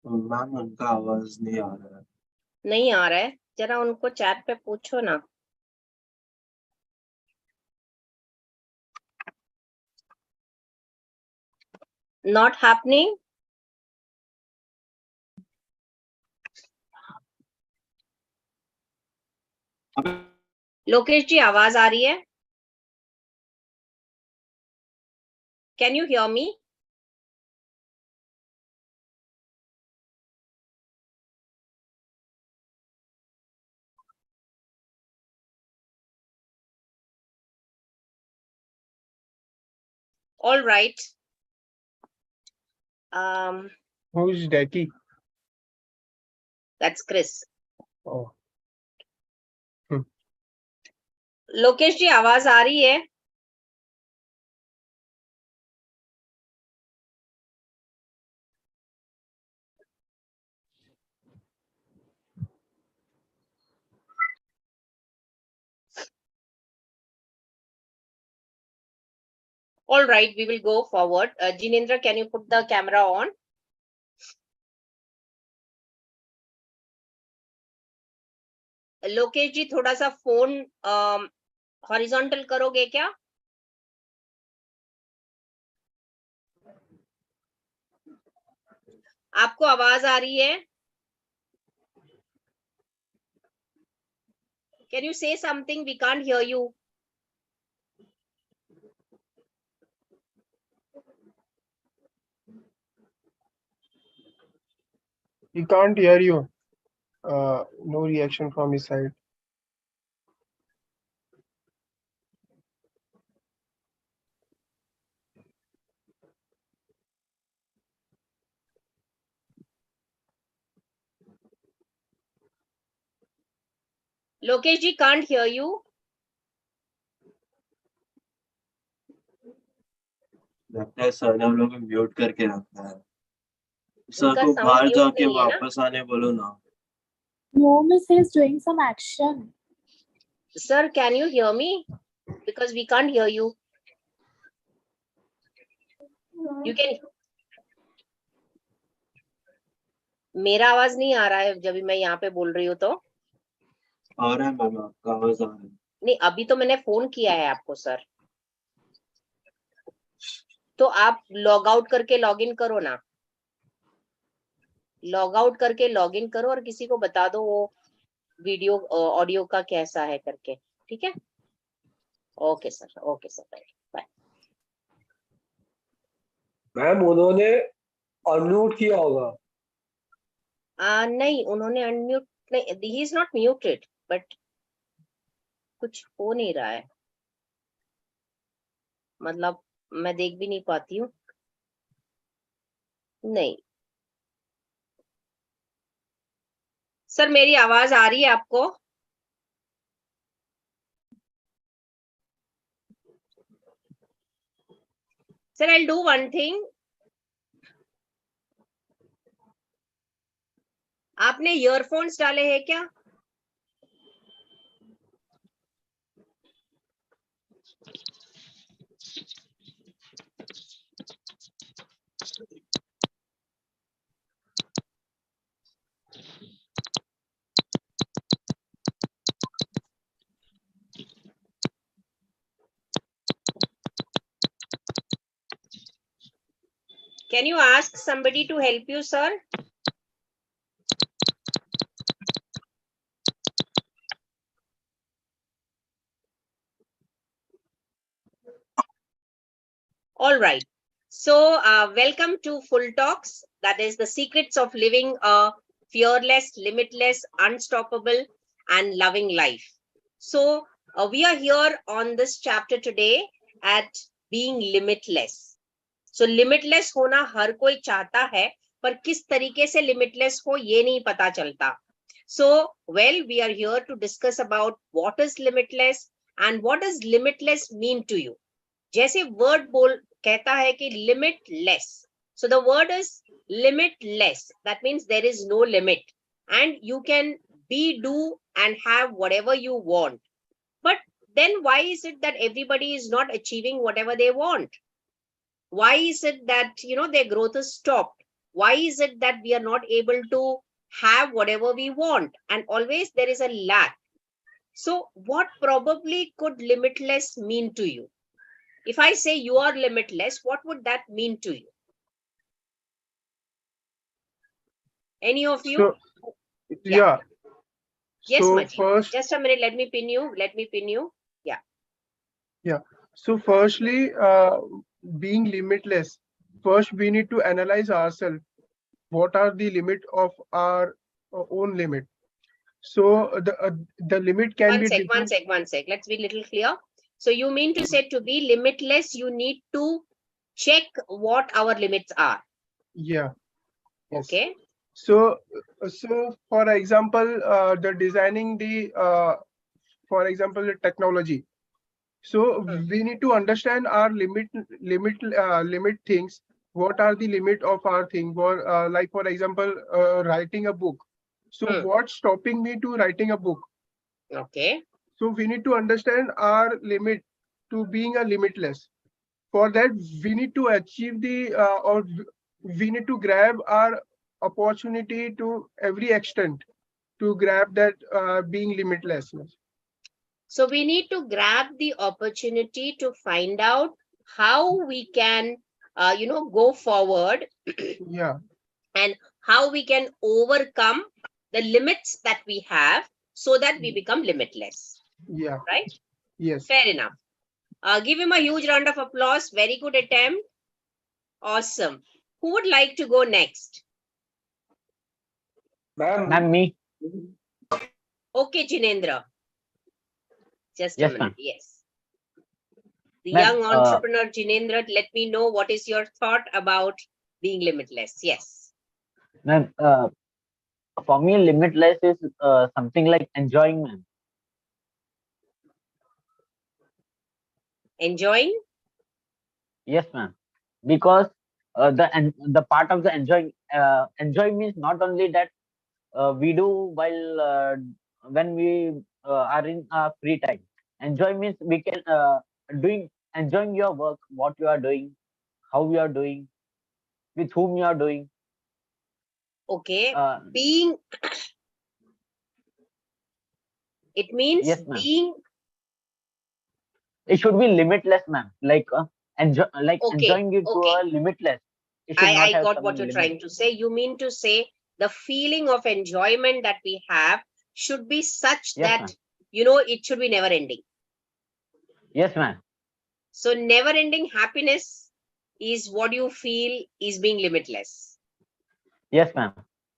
Ma'am उनका आवाज नहीं आ रहा है। नहीं आ रहा है, जरा उनको चैट पे पूछो ना। Not happening. लोकेश जी आवाज आ रही है? Can you hear me? All right. Who's Decky? That's Chris. Oh. Lokesh जी आवाज आ रही है? All right, we will go forward. Jinendra, can you put the camera on? Lokesh जी थोड़ा सा फोन हॉरिजॉन्टल करोगे क्या? आपको आवाज आ रही है? Can you say something? We can't hear you. He can't hear you. No reaction from his side. Lokesh ji can't hear you. लगता है सर ने हम लोग को म्यूट करके रखा है। सर उनका को sound बाहर mute जाके नहीं है ना? वापस आने बोलो ना। No, miss, he's doing some action. Sir, can you hear me? Because we can't hear you. You can. मेरा आवाज नहीं आ रहा है जब मैं यहाँ पे बोल रही हूँ तो? आ रहा है मैम, आपका आवाज आ रहा है। नहीं, अभी तो मैंने फोन किया है आपको सर। तो आप लॉग आउट करके लॉग इन करो ना। लॉग आउट करके लॉग इन करो और किसी को बता दो वो वीडियो ऑडियो का कैसा है करके, ठीक है? Okay sir, okay sir, bye. Ma'am उन्होंने अनम्यूट किया होगा। नहीं, उन्होंने अनम्यूट नहीं, he is not muted, but कुछ हो नहीं रहा है, मतलब मैं देख भी नहीं पाती हूँ। नहीं सर, मेरी आवाज आ रही है आपको? Sir, I will do one thing. आपने ईयरफोन्स डाले हैं क्या? Can you ask somebody to help you, sir? All right. So, welcome to Full Talks. That is the secrets of living a fearless, limitless, unstoppable, and loving life. So, we are here on this chapter today at being limitless. So, limitless होना हर कोई चाहता है, पर किस तरीके से limitless हो ये नहीं पता चलता. So, well, we are here to discuss about what is limitless and what does limitless mean to you. जैसे word बोल कहता है कि limitless. So the word is limitless. That means there is no limit and you can be, do and have whatever you want. But then why is it that everybody is not achieving whatever they want? Why is it that, their growth is stopped? Why is it that we are not able to have whatever we want? And always there is a lack. So what probably could limitless mean to you? If I say you are limitless, what would that mean to you? Any of you? So yeah. Yes, So Maji. first, Just a minute. Let me pin you. Yeah. yeah. So firstly, being limitless, first we need to analyze ourselves. What are the limit of our own limit? So the limit can be different. One sec. Let's be a little clear. So you mean to say to be limitless, you need to check what our limits are. Yeah. Yes. Okay. So for example, the designing the for example the technology. So we need to understand our limit things. What are the limit of our thing? Like for example, writing a book. So what's stopping me to writing a book? Okay. So we need to understand our limit to being a limitless. For that, we need to achieve the or we need to grab our opportunity to every extent to grab that being limitless. So we need to grab the opportunity to find out how we can, go forward. Yeah. And how we can overcome the limits that we have so that we become limitless. Yeah. Right? Yes. Fair enough. Give him a huge round of applause. Very good attempt. Awesome. Who would like to go next? Ma'am, me. Okay, Jinendra. Just Yes, a minute. ma'am. Yes. The Ma'am, young entrepreneur, Jinendra, let me know what is your thought about being limitless. Yes. Ma'am, for me, limitless is something like enjoying, ma'am. Enjoying? Yes, ma'am. Because the part of the enjoy means not only that we do while when we are in free time. Enjoy means we can enjoying your work, what you are doing, how you are doing, with whom you are doing. Okay. Being, it means Yes, ma'am. being. It should be limitless, ma'am. Like Okay. enjoying it to a limitless. It should not I have got some what you're limit. trying to say. You mean to say the feeling of enjoyment that we have should be such Yes, that, ma'am. it should be never ending. Yes, ma'am. So never ending happiness is what you feel is being limitless. Yes, ma'am.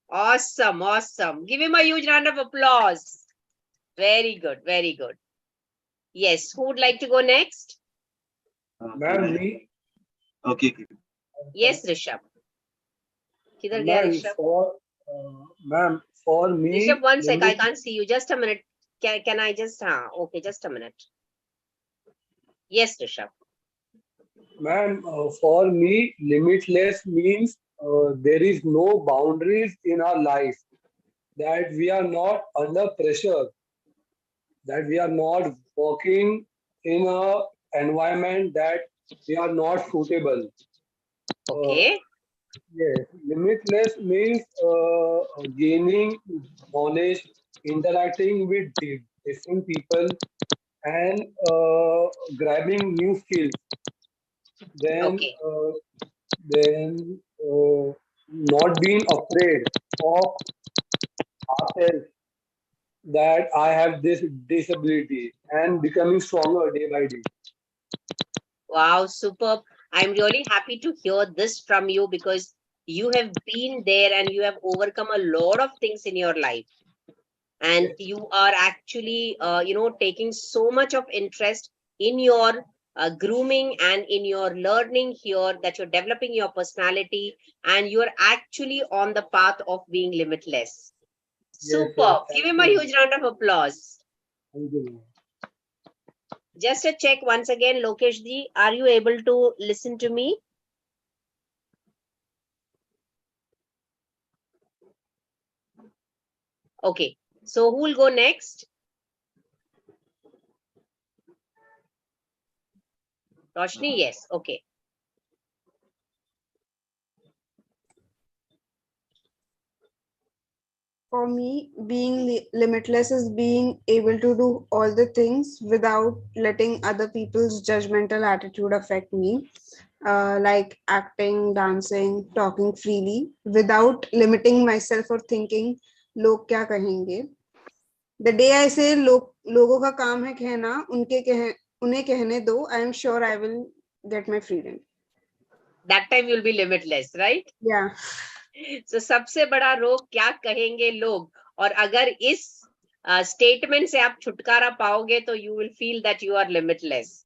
Awesome. Awesome. Give him a huge round of applause. Very good. Very good. Yes. Who would like to go next? ma'am, me. Okay. Yes, Rishabh. Kidhar gaya Ma'am, Rishabh? ma'am, for me, Rishabh, one sec. I can't see you. Just a minute. Can I just? Okay, just a minute. Yes, Rishabh. ma'am, for me, limitless means there is no boundaries in our life, that we are not under pressure, that we are not working in a environment that we are not suitable. Uh, Okay. yes, limitless means gaining knowledge, interacting with different people, and grabbing new skills. Then, Okay. not being afraid of ourselves that I have this disability and becoming stronger day by day. Wow, superb. I'm really happy to hear this from you because you have been there and you have overcome a lot of things in your life. And Yes, you are actually, taking so much of interest in your grooming and in your learning here that you're developing your personality and you're actually on the path of being limitless. yes, yes. Superb. Give Thank him a you. huge round of applause. Thank you. Just a check once again, Lokesh ji, are you able to listen to me? Okay, so who will go next? Roshni, yes. Okay. For me, being limitless is being able to do all the things without letting other people's judgmental attitude affect me. Like acting, dancing, talking freely without limiting myself or thinking, लोग क्या कहेंगे? The day I say लोगों का काम है कहना, उन्हें कहने दो, I am sure I will get my freedom. That time you'll be limitless, right? Yeah. So सबसे बड़ा रोग क्या कहेंगे लोग, और अगर इस स्टेटमेंट से आप छुटकारा पाओगे तो you will feel that you are limitless.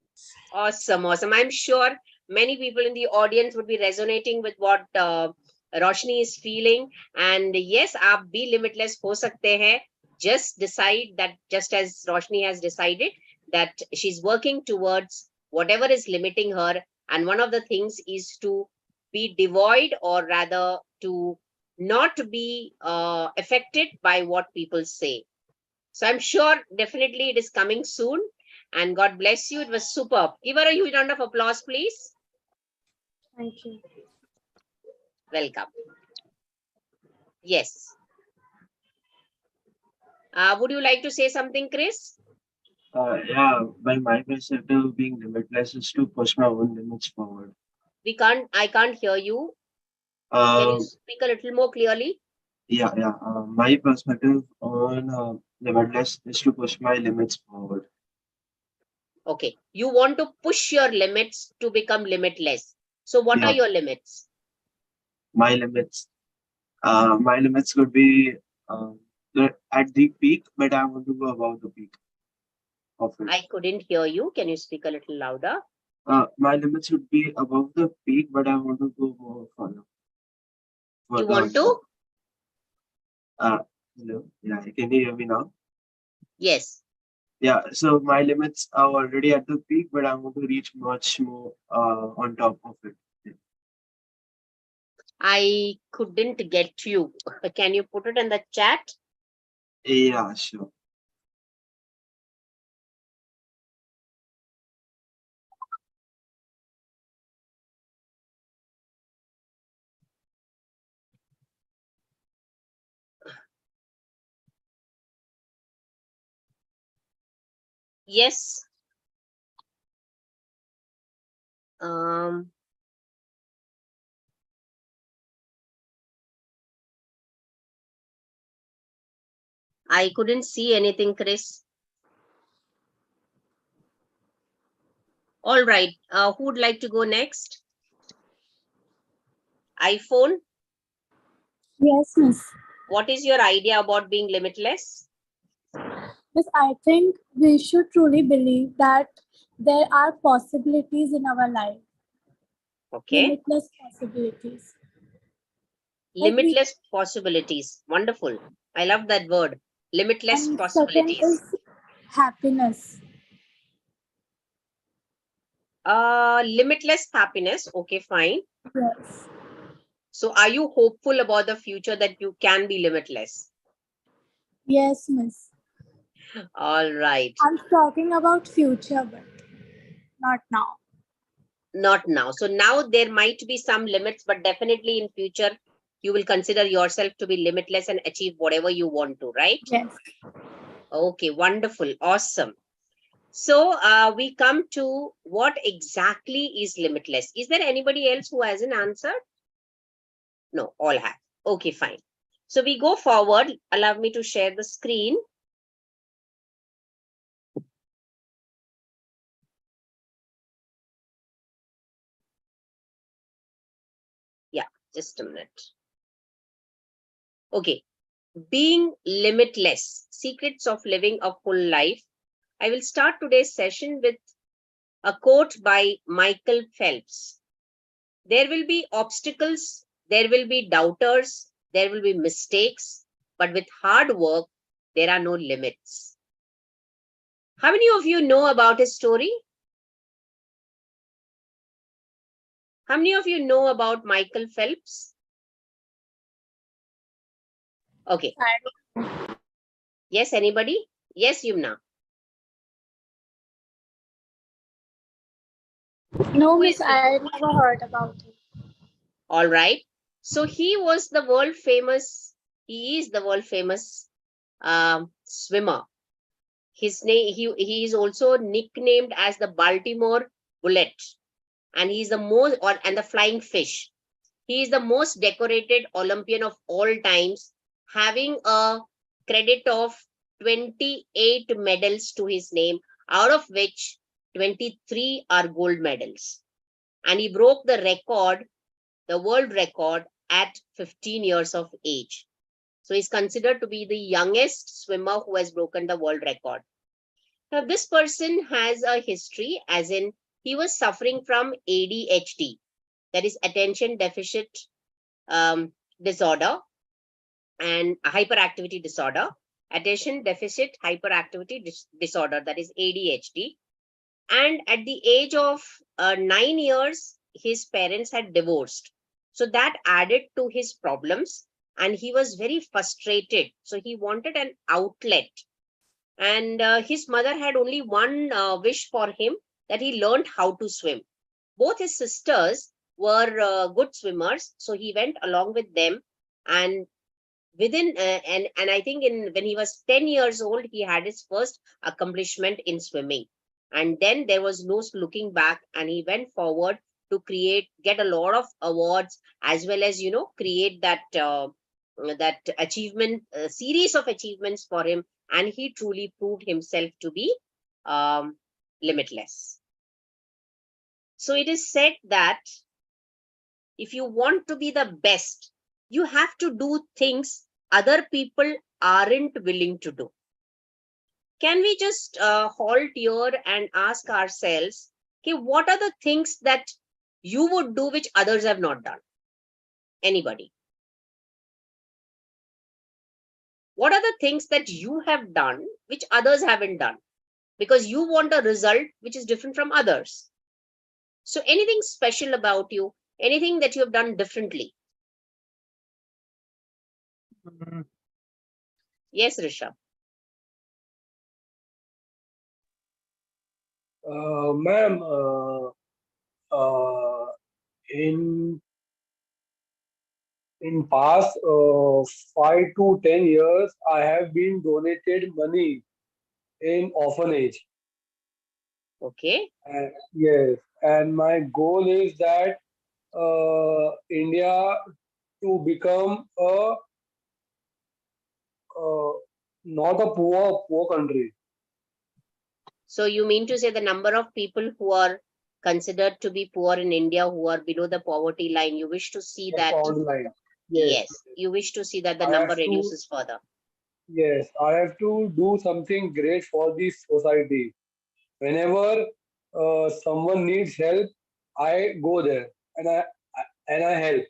Awesome, awesome. I'm sure many people in the audience would be resonating with what Roshni is feeling. And yes, आप भी limitless हो सकते हैं. Just decide that, just as Roshni has decided, that she's working towards whatever is limiting her. And one of the things is to be devoid, or rather to not be affected by what people say. So I'm sure definitely it is coming soon. And God bless you. It was superb. Give her a huge round of applause, please. Thank you. Welcome. Yes. Would you like to say something, Chris? Yeah, by my perspective, being limitless is to push my own limits forward. I can't hear you. Can you speak a little more clearly? Yeah. My perspective on limitless is to push my limits forward. Okay. You want to push your limits to become limitless. So what Yeah. are your limits? My limits could be at the peak, but I want to go above the peak of it. I couldn't hear you. Can you speak a little louder? My limits would be above the peak, but I want to go more further. You want to? Hello. Yeah, can you hear me now? Yes. Yeah, so my limits are already at the peak, but I want to reach much more on top of it. I couldn't get you. Can you put it in the chat? Yeah, sure. Yes. I couldn't see anything, Chris. All right. Who would like to go next? iPhone. Yes, Miss. What is your idea about being limitless? Miss, I think we should truly believe that there are possibilities in our life. Okay. Limitless possibilities. Limitless possibilities. Wonderful. I love that word. Limitless And possibilities. second is happiness. Limitless happiness. Okay, fine. Yes. So are you hopeful about the future that you can be limitless? Yes, Miss. All right. I'm talking about future, but not now. Not now. So now there might be some limits, but definitely in future, you will consider yourself to be limitless and achieve whatever you want to, right? Yes. Okay, wonderful. Awesome. So we come to what exactly is limitless. Is there anybody else who hasn't answered? No, all have. Okay, fine. So we go forward. Allow me to share the screen. Yeah, just a minute. Okay. Being limitless, secrets of living a full life. I will start today's session with a quote by Michael Phelps. There will be obstacles, there will be doubters, there will be mistakes, but with hard work, there are no limits. How many of you know about his story? How many of you know about Michael Phelps? Okay. Yes, anybody? Yes, Yumna. No, Miss, I never heard about it. All right. So he was the world famous He is the world famous swimmer. His name, he is also nicknamed as the Baltimore Bullet, and he's the most, and the Flying Fish. He is the most decorated Olympian of all times, having a credit of 28 medals to his name, out of which 23 are gold medals. And he broke the record, the world record, at 15 years of age. So he's considered to be the youngest swimmer who has broken the world record. Now, this person has a history, as in he was suffering from ADHD, that is attention deficit disorder and hyperactivity disorder, attention deficit hyperactivity disorder, that is ADHD. And at the age of 9 years, his parents had divorced. So that added to his problems, and he was very frustrated. So he wanted an outlet. And his mother had only one wish for him, that he learned how to swim. Both his sisters were good swimmers, so he went along with them. And within and I think when he was 10 years old, he had his first accomplishment in swimming. And then there was no looking back, and he went forward to get a lot of awards, as well as create that achievement, series of achievements for him. And he truly proved himself to be limitless. So it is said that if you want to be the best, you have to do things other people aren't willing to do. Can we just halt here and ask ourselves, okay, what are the things that you would do which others have not done? Anybody? What are the things that you have done which others haven't done? Because you want a result which is different from others. So anything special about you, anything that you have done differently? Yes, Rishabh. Ma'am, in past 5 to 10 years, I have been donated money in orphanage. Okay. Yes, and my goal is that India to become a not a poor country. So you mean to say the number of people who are considered to be poor in India, who are below the poverty line, you wish to see that? Online. Yes, you wish to see that the number reduces further. Yes, I have to do something great for this society. Whenever someone needs help, I go there and I help.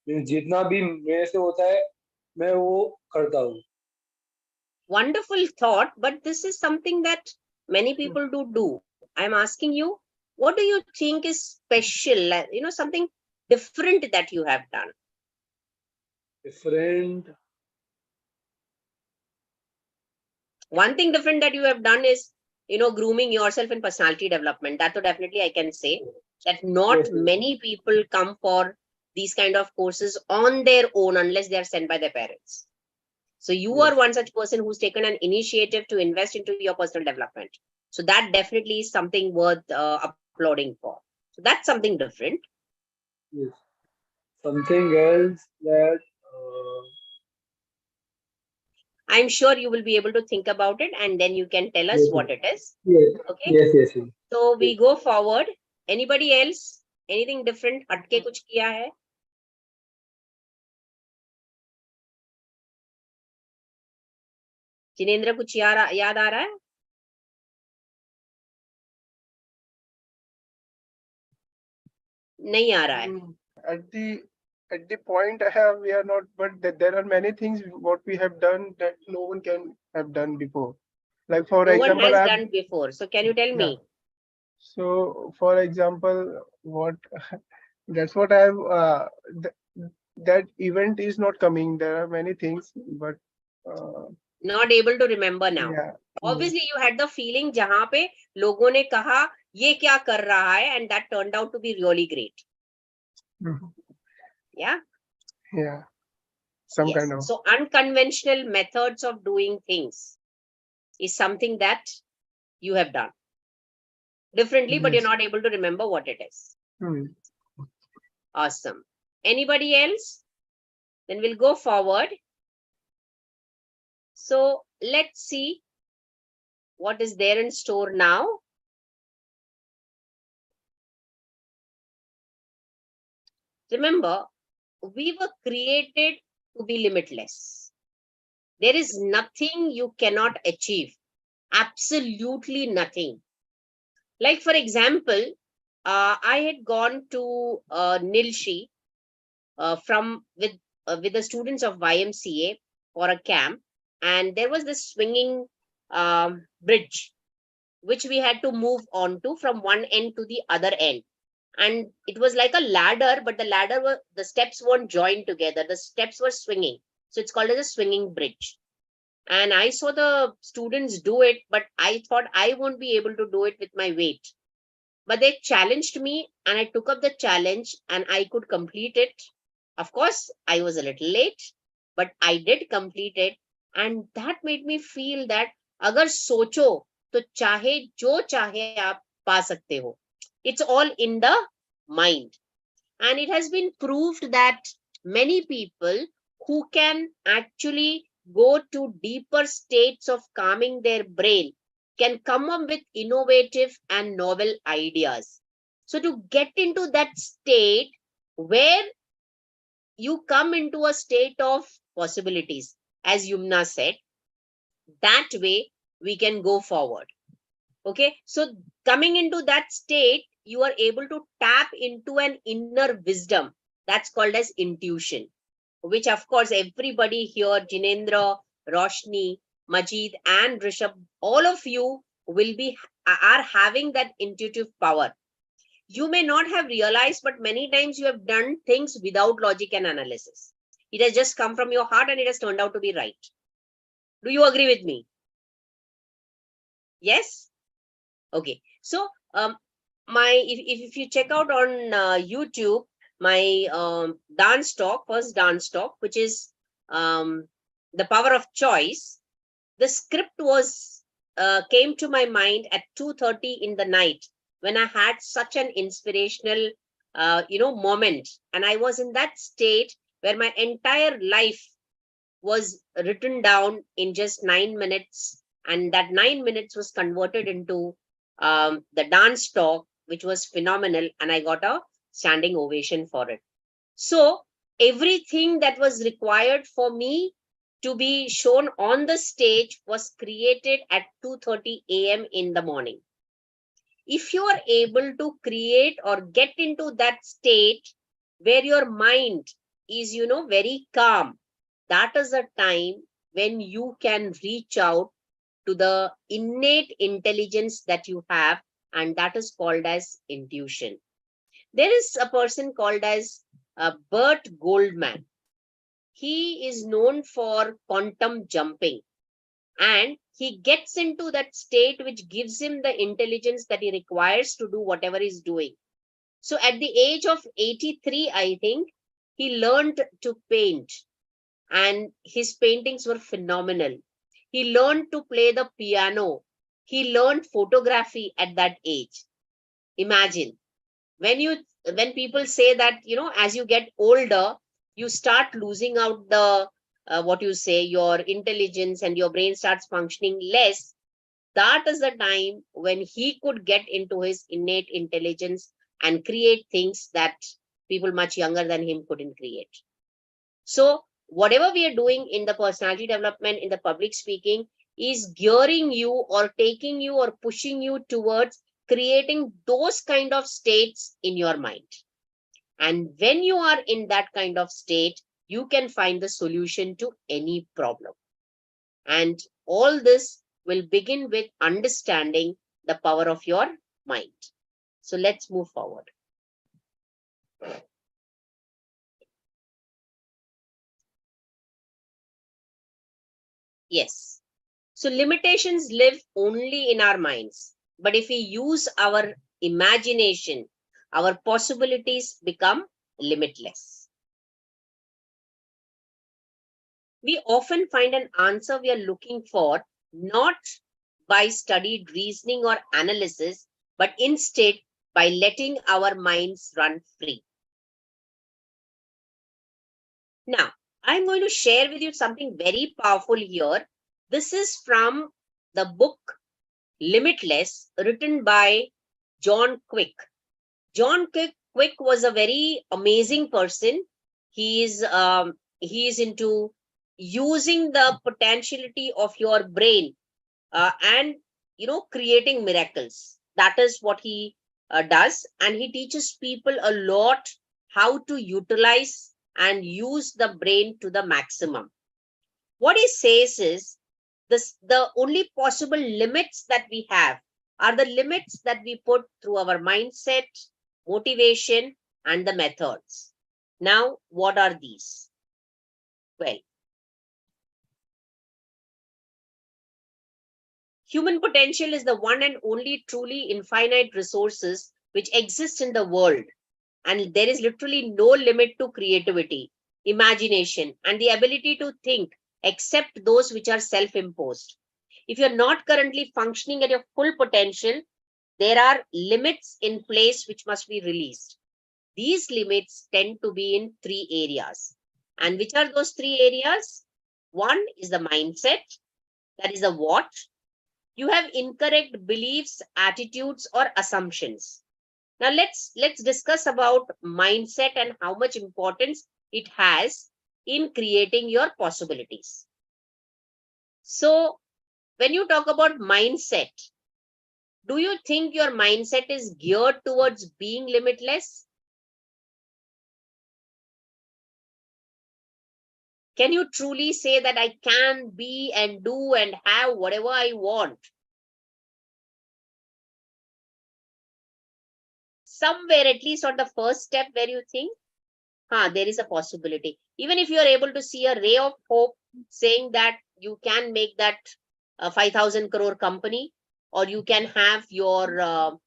Means जितना भी मेरे से होता है, मैं वो करता हूँ. Wonderful thought, but this is something that many people do. I'm asking you, what do you think is special? Something different that you have done. Different. One thing different that you have done is, grooming yourself in personality development. That definitely I can say that not many people come for these kind of courses on their own unless they are sent by their parents. So you are one such person who's taken an initiative to invest into your personal development. So that definitely is something worth applauding for. So that's something different. Yes. Something else that I'm sure you will be able to think about it, and then you can tell us what it is. Yes. Okay. Yes. So we go forward. Anybody else? Anything different? हटके कुछ किया है? जिनेंद्र कुछ याद आ रहा है? नहीं आ रहा है. At the point we are not, but there are many things what we have done that no one can have done before. Like for example, no one has done before. So can you tell me? So for example, that's what I've that event is not coming. There are many things, but not able to remember now. Yeah. Obviously, you had the feeling जहाँ पे लोगों ने कहा ये क्या कर रहा है, and that turned out to be really great. Yeah. Yeah. some Yes. kind of. So unconventional methods of doing things is something that you have done differently, but you're Yes. not able to remember what it is. Hmm. Awesome. Anybody else? Then we'll go forward. So let's see what is there in store now. Remember, we were created to be limitless. There is nothing you cannot achieve. Absolutely nothing. Like, for example, I had gone to Nilshi with the students of YMCA for a camp, and there was this swinging bridge which we had to move on to from one end to the other end, and it was like a ladder, but the steps weren't joined together. The steps were swinging, so it's called as a swinging bridge. And I saw the students do it, but I thought I won't be able to do it with my weight. But they challenged me, and I took up the challenge, and I could complete it. Of course, I was a little late, but I did complete it. And that made me feel that agar socho, to chahe jo chahe aap pa sakte ho. It's all in the mind. And it has been proved that many people who can actually go to deeper states of calming their brain can come up with innovative and novel ideas. So to get into that state where you come into a state of possibilities, as Yumna said, that way we can go forward. Okay, so coming into that state, you are able to tap into an inner wisdom that's called as intuition, which of course everybody here, Jinendra, Roshni, Majid and Rishabh, all of you are having that intuitive power. You may not have realized, but many times you have done things without logic and analysis. It has just come from your heart and it has turned out to be right. Do you agree with me? Yes? Okay. So if you check out on YouTube, my first dance talk, which is the power of choice, the script was came to my mind at 2:30 in the night when I had such an inspirational moment, and I was in that state where my entire life was written down in just 9 minutes, and that 9 minutes was converted into the dance talk, which was phenomenal, and I got a standing ovation for it. So everything that was required for me to be shown on the stage was created at 2:30 a.m. in the morning. If you are able to create or get into that state where your mind is, very calm, that is a time when you can reach out to the innate intelligence that you have, and that is called as intuition. There is a person called as Bert Goldman. He is known for quantum jumping, and he gets into that state which gives him the intelligence that he requires to do whatever he's doing. So at the age of 83, I think, he learned to paint, and his paintings were phenomenal. He learned to play the piano. He learned photography at that age. Imagine, when people say that, as you get older, you start losing out the what you say, your intelligence, and your brain starts functioning less. That is the time when he could get into his innate intelligence and create things that people much younger than him couldn't create. So whatever we are doing in the personality development, in the public speaking, is gearing you or taking you or pushing you towards creating those kind of states in your mind. And when you are in that kind of state, you can find the solution to any problem. And all this will begin with understanding the power of your mind. So let's move forward. Yes. So limitations live only in our minds. But if we use our imagination, our possibilities become limitless. we often find an answer we are looking for, not by studied reasoning or analysis, but instead by letting our minds run free. Now, I'm going to share with you something very powerful here. This is from the book Limitless, written by John Quick. John Quick was a very amazing person. He is into using the potentiality of your brain and creating miracles. That is what he does, and he teaches people a lot how to utilize and use the brain to the maximum. What he says is the only possible limits that we have are the limits that we put through our mindset, motivation, and the methods. Now, what are these? Well, human potential is the one and only truly infinite resources which exist in the world, and there is literally no limit to creativity, imagination, and the ability to think, except those which are self-imposed. If you're not currently functioning at your full potential, there are limits in place which must be released. These limits tend to be in 3 areas. And which are those 3 areas? One is the mindset, that is the what. You have incorrect beliefs, attitudes, or assumptions. Now let's discuss about mindset and how much importance it has in creating your possibilities. So when you talk about mindset, do you think your mindset is geared towards being limitless? Can you truly say that I can be and do and have whatever I want? Somewhere, at least on the first step, where you think, there is a possibility. Even if you are able to see a ray of hope saying that you can make that 5,000 crore company, or you can have your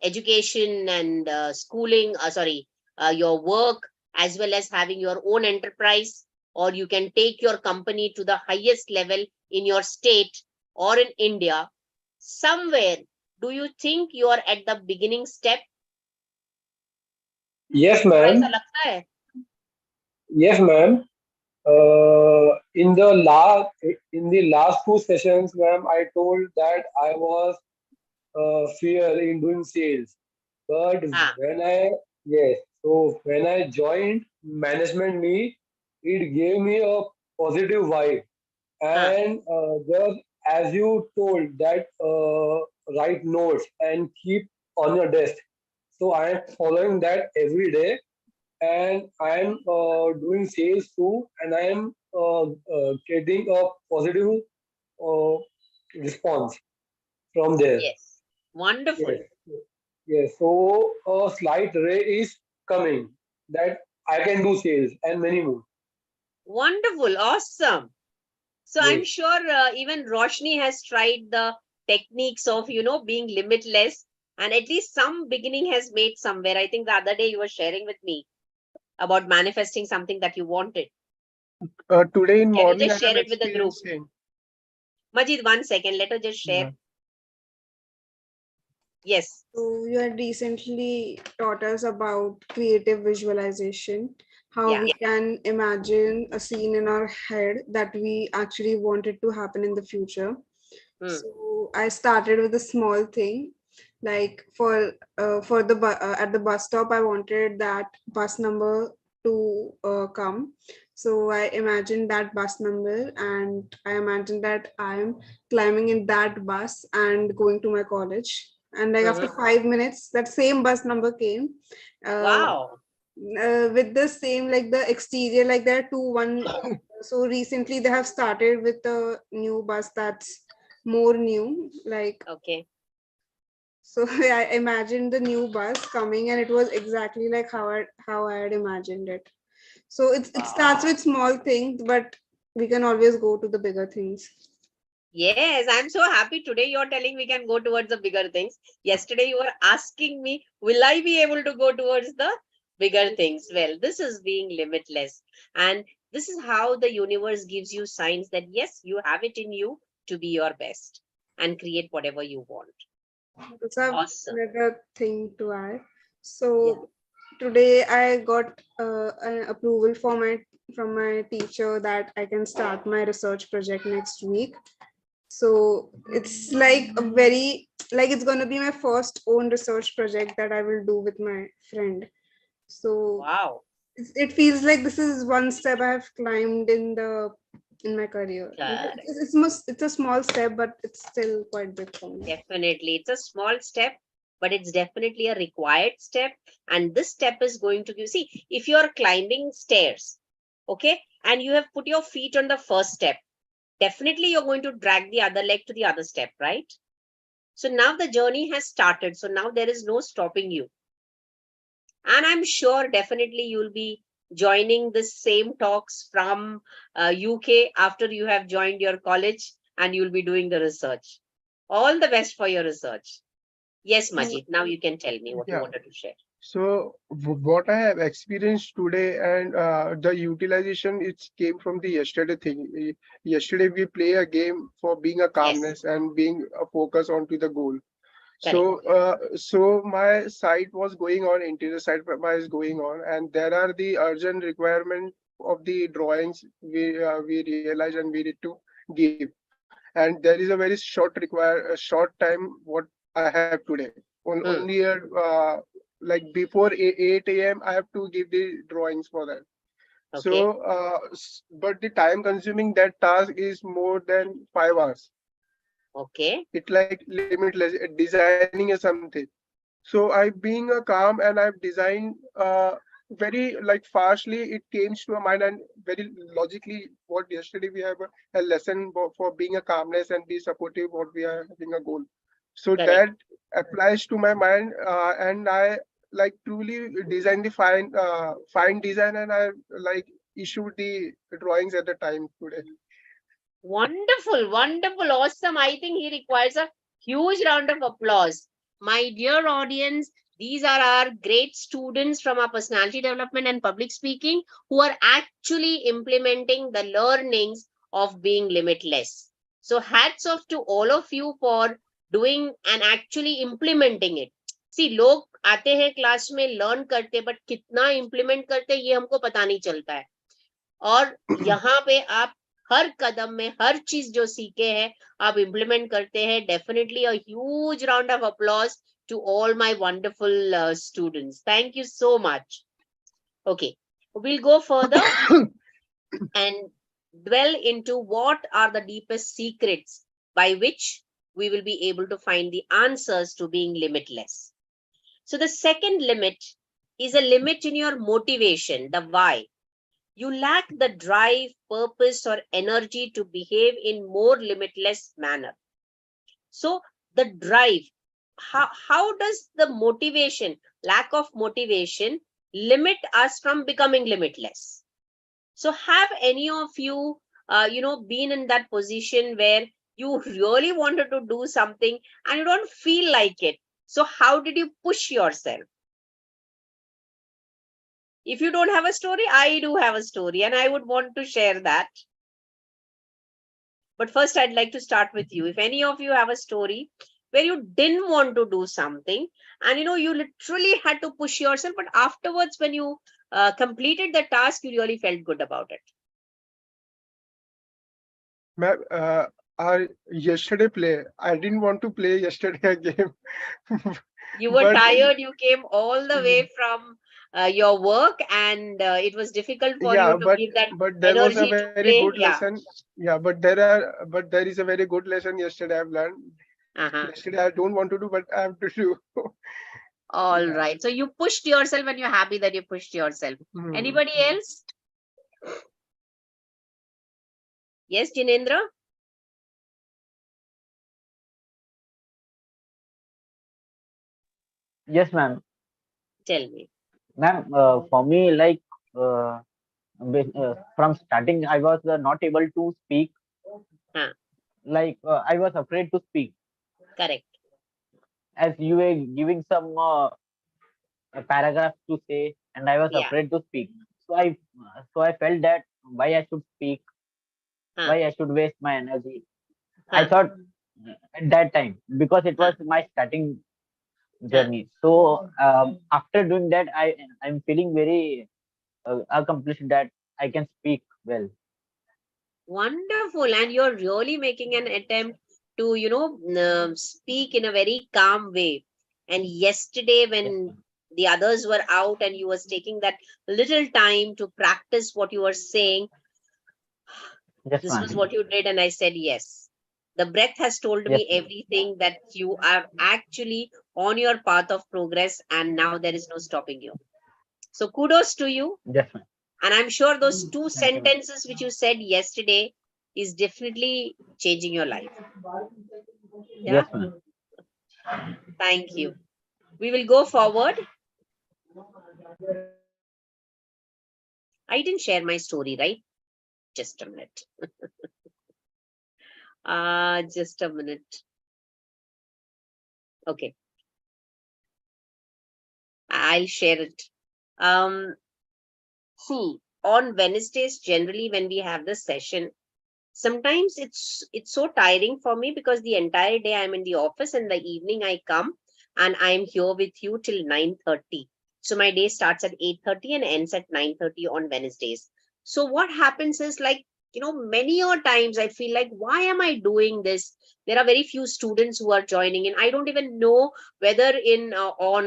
education and schooling, your work, as well as having your own enterprise, or you can take your company to the highest level in your state or in India. Somewhere, do you think you are at the beginning step? Yes, क्या ma'am. ऐसा लगता है? Yes, ma'am. In the last 2 sessions, ma'am, I told that I was fear in doing sales, but when I joined management me, it gave me a positive vibe, and just as you told that write notes and keep on your desk. So I am following that every day, and I am doing sales too, and I am getting a positive uh, response from there. Yes. Wonderful. Yes, yes. So a slight ray is coming that I can do sales and many more. Wonderful. Awesome. So I'm Yes, sure even Roshni has tried the techniques of, being limitless, and at least some beginning has made somewhere. I think the other day you were sharing with me about manifesting something that you wanted. Today in Can you morning, I just have share it with the group? experienced same. Majid, 1 second. Let her just share. Yeah. Yes. So you had recently taught us about creative visualization, how Yeah. we can imagine a scene in our head that we actually wanted to happen in the future. So I started with a small thing, like for the at the bus stop, I wanted that bus number to come. So I imagined that bus number, and I imagined that I'm climbing in that bus and going to my college. And like after 5 minutes, that same bus number came. Wow. With the same, like the exterior, like there are 2 1. So recently they have started with a new bus that's more new, like, Okay. so I imagined the new bus coming, and it was exactly like how I had imagined it. So it starts with small things, but we can always go to the bigger things. Yes, I'm so happy today you're telling we can go towards the bigger things. Yesterday you were asking me, will I be able to go towards the bigger things? Well, this is being limitless. And This is how the universe gives you signs that yes, you have it in you to be your best and create whatever you want. So I have Awesome. another thing to add. Yeah. So today I got an approval from my teacher that I can start my research project next week. So it's like a very, like it's going to be my first own research project that I will do with my friend. So Wow. it feels like this is one step I have climbed in my career. Correct. It's a small step, but it's still quite big for me. Definitely. It's a small step, but it's definitely a required step. And this step is going to give, see, if you're climbing stairs, okay, and you have put your feet on the first step, definitely you're going to drag the other leg to the other step, right? So now the journey has started. So now there is no stopping you. And I'm sure definitely you'll be joining this same talks from UK after you have joined your college and you'll be doing the research. All the best for your research. Yes, Majid. Now you can tell me what you Yeah. wanted to share. So what I have experienced today and the utilization, it came from the yesterday thing. Yesterday we play a game for being a calmness and being a focus onto the goal. Correct. So my site was going on, interior site is going on, and there are the urgent requirement of the drawings we realize and we need to give. And there is a very short time what I have today. Only like before 8 a.m. I have to give the drawings for that. Okay. So, but the time consuming that task is more than 5 hours. Okay. It's like limitless designing is something. So I being a calm and I've designed very like fastly it came to my mind and very logically what yesterday we have a lesson for being a calmness and be supportive what we are having a goal. So Correct. that applies to my mind and I like truly design the fine design and I like issued the drawings at the time today. Wonderful, wonderful, awesome. I think he requires a huge round of applause. My dear audience, these are our great students from our personality development and public speaking who are actually implementing the learnings of being limitless. So hats off to all of you for doing and actually implementing it. See, लोग आते हैं class में learn करते but कितना implement करते ये हमको पता नहीं चलता है और यहाँ पे आप हर कदम में हर चीज जो सीखे हैं आप इम्प्लीमेंट करते हैं definitely a huge round of applause to all my wonderful students. Thank you so much. Okay, we'll go further and dwell into what are the deepest secrets by which we will be able to find the answers to being limitless. So the second limit is a limit in your motivation, the why. You lack the drive, purpose, or energy to behave in more limitless manner. So the drive, how does the motivation, lack of motivation, limit us from becoming limitless? So have any of you, been in that position where you really wanted to do something and you don't feel like it? So how did you push yourself? If you don't have a story, I do have a story and I would want to share that. But first, I'd like to start with you. If any of you have a story where you didn't want to do something and you literally had to push yourself, but afterwards, when you completed the task, you really felt good about it. Ma'am, our yesterday play, I didn't want to play yesterday a game. You were But tired, you came all the way from your work, and it was difficult for yeah, you to give that but there was a energy to very good play. Yeah. lesson. Yeah, but there is a very good lesson yesterday I've learned. Uh-huh. Yesterday I don't want to do, but I have to do. All Yeah. right. So you pushed yourself and you're happy that you pushed yourself. Anybody else? Yes, Jinendra? Yes, ma'am. Tell me. Ma'am, for me, like from starting, I was not able to speak. Huh. Like I was afraid to speak, Correct. as you were giving some paragraphs to say, and I was Yeah. afraid to speak. So I felt that why I should speak, Huh. why I should waste my energy. I Huh. thought at that time, because it was my starting journey. So after doing that, I'm feeling very accomplished that I can speak well. Wonderful. And you're really making an attempt to, speak in a very calm way. And yesterday, Yes, when ma'am. the others were out and you was taking that little time to practice what you were saying, Yes, this was ma'am. what you did. And I said, yes. The breath has told Yes, me ma'am. everything that you are actually on your path of progress, and now there is no stopping you. So kudos to you. Yes, ma'am. And I'm sure those two Thank you, ma'am. sentences which you said yesterday is definitely changing your life. Yeah. Yes, ma'am. Thank you. We will go forward. I didn't share my story, right? Just a minute. Just a minute. Okay. I'll share it. See, on Wednesdays, generally when we have this session, sometimes it's so tiring for me because the entire day I'm in the office, and the evening I come and I'm here with you till 9:30. So my day starts at 8:30 and ends at 9:30 on Wednesdays. So what happens is, like, many more times I feel like, why am I doing this? There are very few students who are joining in. I don't even know whether in on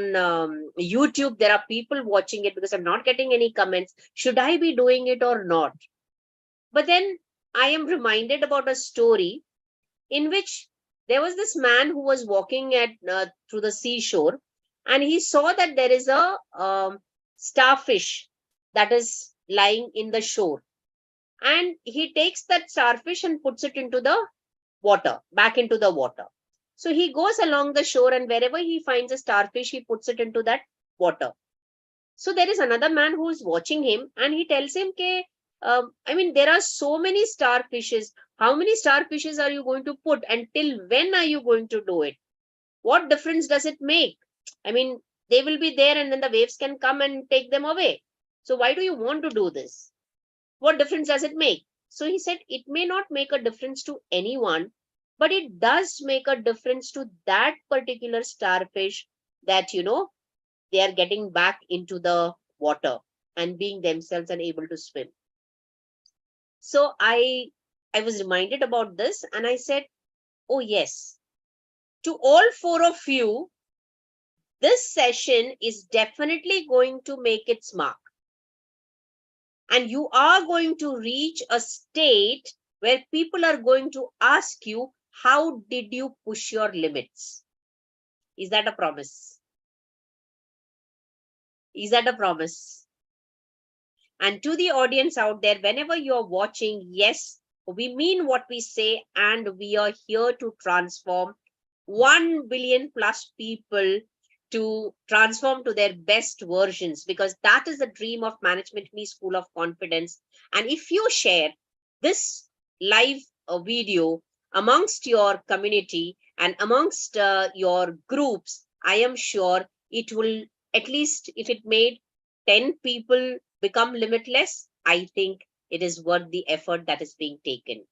YouTube there are people watching it, because I'm not getting any comments. Should I be doing it or not? But then I am reminded about a story in which there was this man who was walking at through the seashore, and he saw that there is a starfish that is lying in the shore, and he takes that starfish and puts it into the water, back into the water. So he goes along the shore, and wherever he finds a starfish, he puts it into that water. So there is another man who is watching him, and he tells him, "Ke, I mean, there are so many starfishes. How many starfishes are you going to put? Until when are you going to do it? What difference does it make? I mean, they will be there, and then the waves can come and take them away. So why do you want to do this? What difference does it make?" So he said, it may not make a difference to anyone, but it does make a difference to that particular starfish, that, they are getting back into the water and being themselves and able to swim. So I was reminded about this, and I said, oh yes, to all four of you, this session is definitely going to make its mark, and you are going to reach a state where people are going to ask you, how did you push your limits? Is that a promise? Is that a promise? And to the audience out there, whenever you're watching, yes, we mean what we say, and we are here to transform 1 billion plus people to transform to their best versions, because that is the dream of Management Me School of Confidence. And if you share this live video amongst your community and amongst your groups, I am sure it will, at least if it made 10 people become limitless, I think it is worth the effort that is being taken.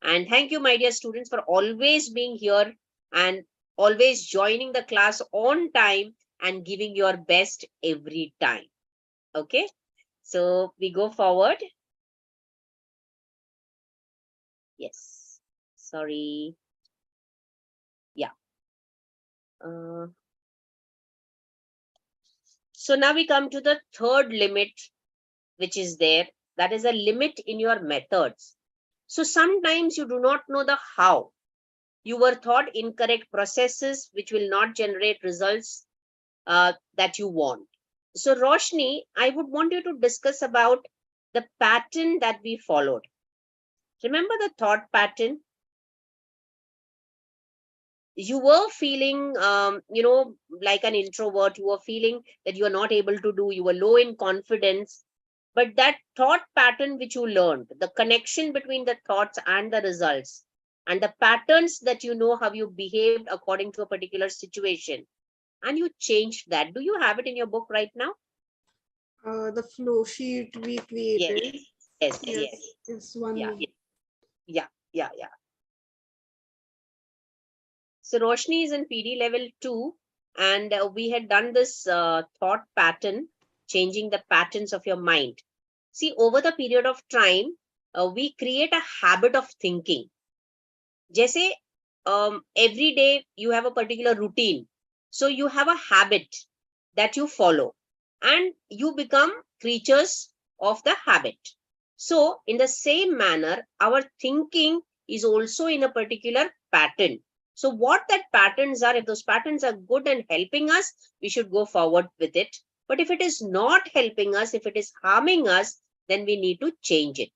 And thank you, my dear students, for always being here and always joining the class on time and giving your best every time. Okay, so we go forward. Yes, sorry. Yeah. So now we come to the third limit, which is there. That is a limit in your methods. So sometimes you do not know the how. You were taught incorrect processes which will not generate results that you want. So Roshni, I would want you to discuss about the pattern that we followed. Remember the thought pattern? You were feeling, like an introvert. You were feeling that you are not able to do, you were low in confidence. But that thought pattern which you learned, the connection between the thoughts and the results, and the patterns that you know how you behaved according to a particular situation, and you changed that. Do you have it in your book right now? The flow sheet we Yes. created. Yes, Yes, yes. it's one Yeah, minute. yeah, yeah, yeah. So Roshni is in PD level 2, and we had done this thought pattern, changing the patterns of your mind. See, over the period of time, we create a habit of thinking. Jesse, every day you have a particular routine. So you have a habit that you follow, and you become creatures of the habit. So in the same manner, our thinking is also in a particular pattern. So what that patterns are, if those patterns are good and helping us, we should go forward with it. But if it is not helping us, if it is harming us, then we need to change it.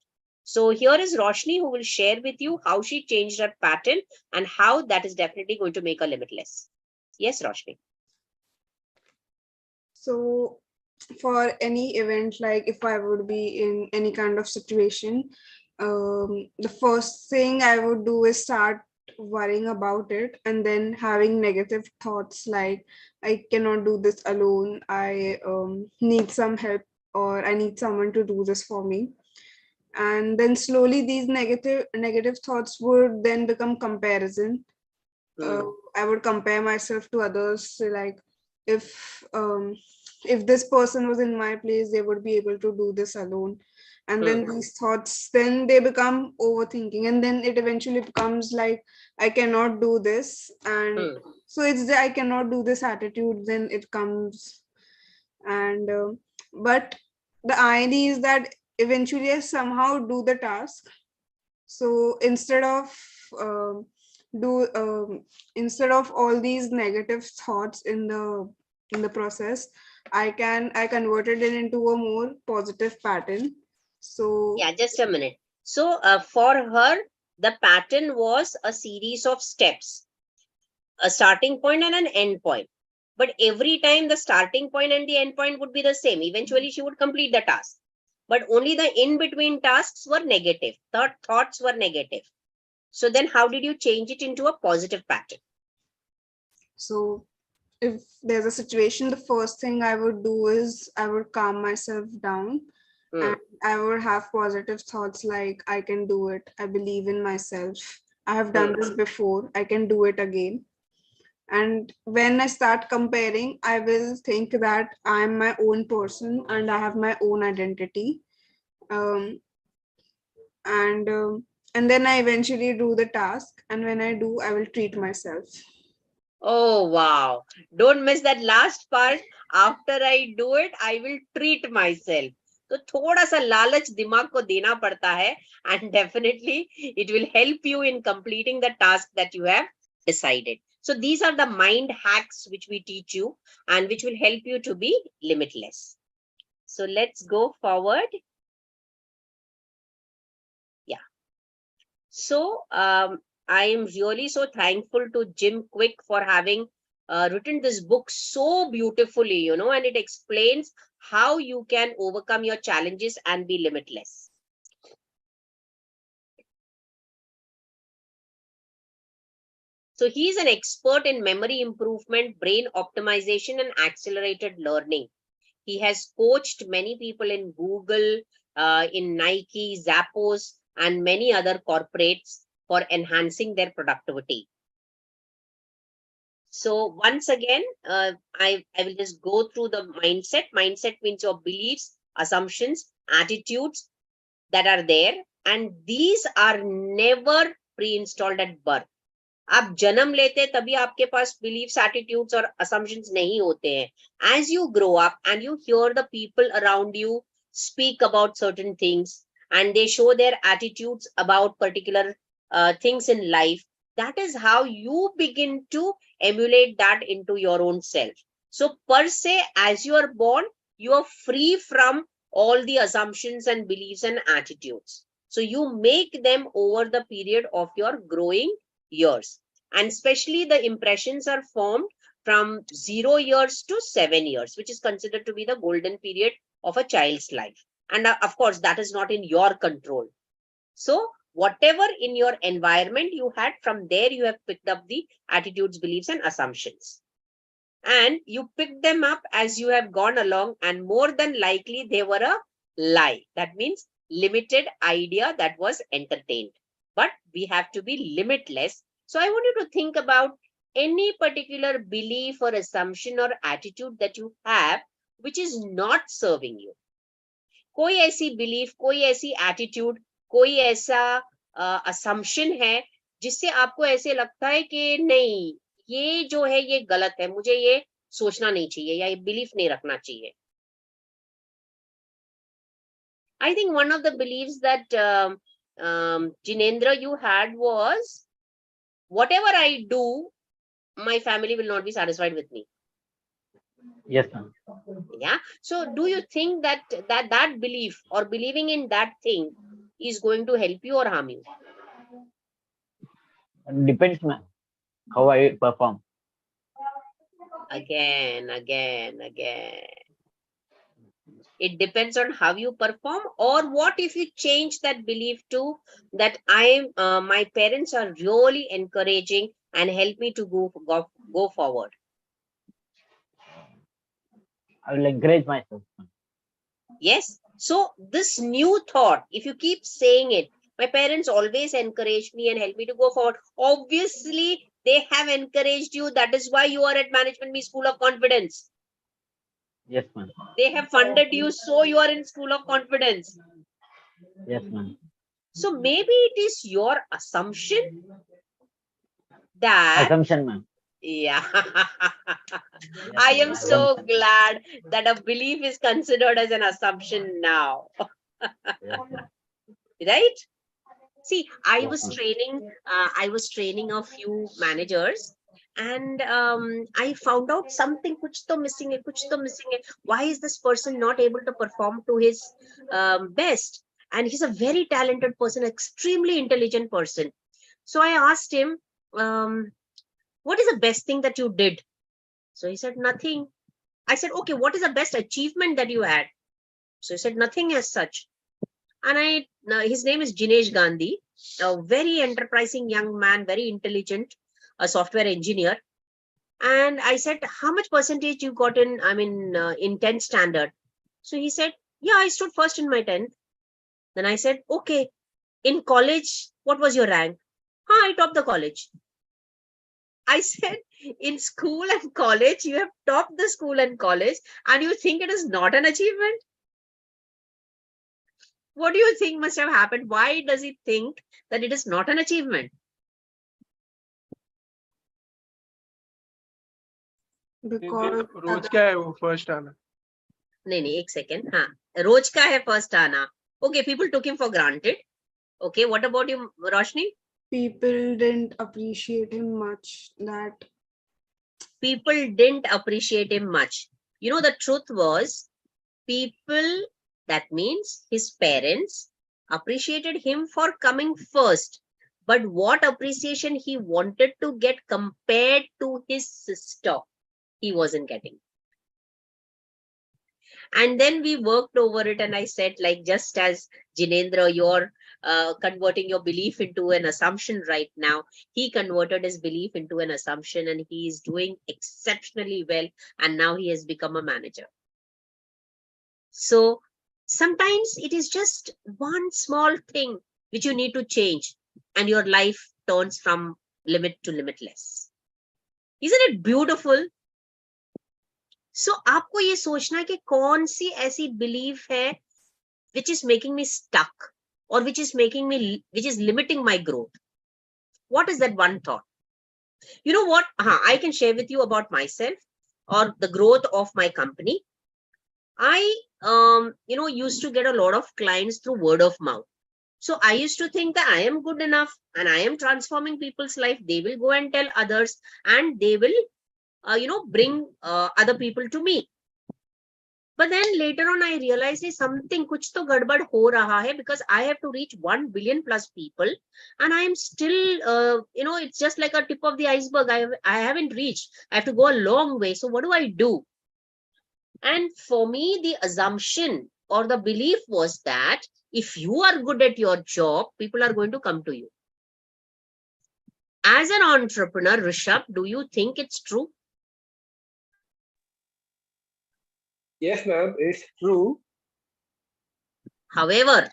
So here is Roshni, who will share with you how she changed her pattern and how that is definitely going to make her limitless. Yes, Roshni. So for any event, like if I would be in any kind of situation, the first thing I would do is start worrying about it, and then having negative thoughts like I cannot do this alone, I need some help, or I need someone to do this for me. And then slowly these negative thoughts would then become comparison. uh, Hmm. I would compare myself to others. So like if this person was in my place, they would be able to do this alone. And then Hmm. these thoughts, then they become overthinking, and then it eventually becomes like I cannot do this, and Hmm. so it's the I cannot do this attitude. Then it comes, and but the irony is that eventually I somehow do the task. So um, do instead of all these negative thoughts in the process, I converted it into a more positive pattern. So Yeah, just a minute. So for her, the pattern was a series of steps, a starting point and an end point. But every time the starting point and the end point would be the same. Eventually, she would complete the task. But only the in between tasks were negative. Thoughts were negative. So then, how did you change it into a positive pattern? so if there's a situation, the first thing I would do is I would calm myself down, Hmm. and I would have positive thoughts like I can do it. I believe in myself. I have done Hmm. this before. I can do it again. And when I start comparing, I will think that I'm my own person and I have my own identity. Um, and then I eventually do the task. And when I do, I will treat myself. Oh, wow. Don't miss that last part. After I do it, I will treat myself. तो थोड़ा सा लालच दिमाग को देना पड़ता है, and definitely it will help you in completing the task that you have decided. So these are the mind hacks which we teach you and which will help you to be limitless. So let's go forward. Yeah. So I am really so thankful to Jim Quick for having written this book so beautifully, and it explains how you can overcome your challenges and be limitless. So he's an expert in memory improvement, brain optimization, and accelerated learning. He has coached many people in Google, in Nike, Zappos, and many other corporates for enhancing their productivity. So once again, I will just go through the mindset. Mindset means your beliefs, assumptions, attitudes that are there, and these are never pre-installed at birth. आप जन्म लेते तभी आपके पास beliefs, attitudes और assumptions नहीं होते हैं. As you grow up and you hear the people around you speak about certain things, and they show their attitudes about particular things in life, that is how you begin to emulate that into your own self. So per se, as you are born, you are free from all the assumptions and beliefs and attitudes. So you make them over the period of your growing years, and especially the impressions are formed from 0 years to 7 years, which is considered to be the golden period of a child's life. And of course, that is not in your control. So whatever in your environment you had, from there you have picked up the attitudes, beliefs, and assumptions, and you pick them up as you have gone along, and more than likely they were a lie. That means limited idea that was entertained. But we have to be limitless. So I want you to think about any particular belief or assumption or attitude that you have which is not serving you. कोई ऐसी belief, कोई ऐसी attitude, कोई ऐसा assumption है जिससे आपको ऐसे लगता है कि नहीं, ये जो है ये गलत है, मुझे ये सोचना नहीं चाहिए या ये belief नहीं रखना चाहिए. I think one of the beliefs that Jinendra you had was, whatever I do, my family will not be satisfied with me. Yes, ma'am. Yeah. So do you think that that belief or believing in that thing is going to help you or harm you? Depends, ma'am, how I perform. Again. It depends on how you perform, or what if you change that belief to that my parents are really encouraging and help me to go forward. I will encourage myself, ma'am. Yes. So this new thought, if you keep saying it, my parents always encourage me and help me to go forward. Obviously, they have encouraged you. That is why you are at Management Me School of Confidence. Yes, ma'am. They have funded you, so you are in School of Confidence. Yes, ma'am. So maybe it is your assumption that... Assumption, ma'am. Yeah. I am so glad that a belief is considered as an assumption now. Right? See, I was training a few managers, and I found out something, kuch to missing hai. Why is this person not able to perform to his best? And he's a very talented person, extremely intelligent person. So I asked him, what is the best thing that you did? So he said, nothing. I said, okay, what is the best achievement that you had? So he said, nothing as such. And his name is Jinesh Gandhi, a very enterprising young man, very intelligent, a software engineer. And I said, how much percentage you got in 10th standard? So he said, yeah, I stood first in my 10th. Then I said, okay, in college, what was your rank? I topped the college. I said, in school and college, you have topped the school and college, and you think it is not an achievement? What do you think must have happened? Why does he think that it is not an achievement? Because रोज क्या है वो first आना? नहीं, एक second. हाँ, रोज का है first आना. Okay, people took him for granted. Okay, what about you, Roshni? people didn't appreciate him much. People didn't appreciate him much. You know, the truth was, people, that means his parents, appreciated him for coming first. But what appreciation he wanted to get compared to his sister, he wasn't getting. And then we worked over it, and I said, like, just as Jinendra, you're converting your belief into an assumption right now, he converted his belief into an assumption, and he is doing exceptionally well, and now he has become a manager. So sometimes it is just one small thing which you need to change, and your life turns from limit to limitless. Isn't it beautiful? So आपको ये सोचना है कि कौन सी ऐसी belief है which is making me stuck, or which is limiting my growth. What is that one thought? You know what? I can share with you about myself or the growth of my company. I used to get a lot of clients through word of mouth. So I used to think that I am good enough and I am transforming people's life. They will go and tell others, and they will bring other people to me. But then later on, I realized something, kuch to gadbad ho raha hai, because I have to reach 1 billion plus people, and I am still, it's just like a tip of the iceberg. I haven't reached. I have to go a long way. So what do I do? And for me, the assumption or the belief was that if you are good at your job, people are going to come to you. As an entrepreneur, Rishabh, do you think it's true? Yes, ma'am, it's true. However,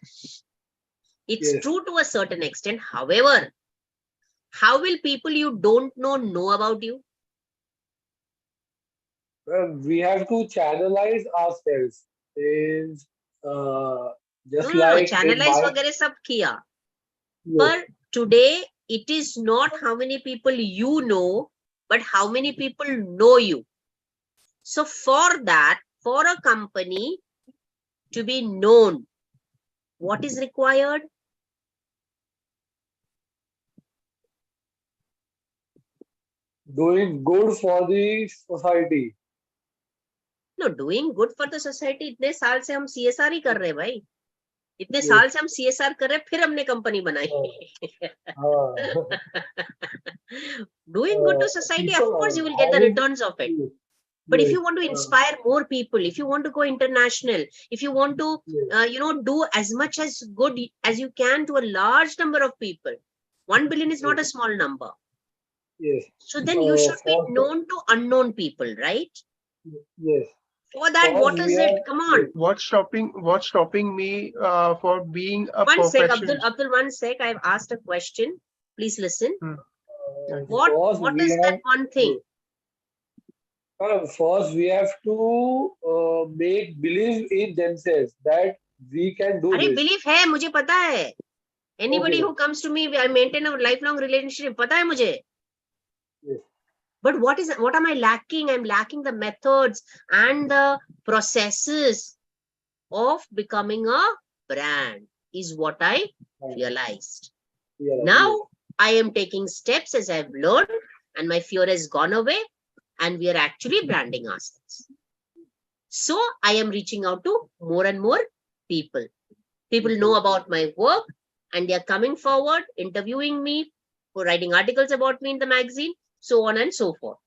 it's Yes. true to a certain extent. However, how will people you don't know about you? We have to channelize ourselves. Is just No. like in Channelize my वगैरह सब किया. yes, But today, it is not how many people you know, but how many people know you. So for that, for a company to be known, what is required? doing good for the society. No, doing good for the society. इतने साल से हम CSR ही कर रहे हैं भाई. इतने Yes. साल से हम CSR कर रहे हैं, फिर हमने कंपनी बनाई. Doing good to society, of course you will get the returns of it. But if you want to inspire more people, if you want to go international, if you want to, do as much as good as you can to a large number of people, 1 billion is not a small number. Yes. So then you should be known to unknown people, right? Yes. For that, Because what is we it? are- Come on. What's stopping me for being a One sec, perfectionist? Abdul, 1 sec. I've asked a question. Please listen. Okay. because What we is have that one thing? First, we have to make believe in themselves that we can do अरे this. belief है, मुझे पता है. Anybody Okay. who comes to me, I maintain a lifelong relationship. पता है मुझे. Yes. But what am I lacking? I'm lacking the methods and the processes of becoming a brand, is what I realized. Yeah, Now I am taking steps as I've learned, and my fear has gone away, and we are actually branding ourselves. So I am reaching out to more and more people. People know about my work, and they are coming forward, interviewing me, for writing articles about me in the magazine, so on and so forth.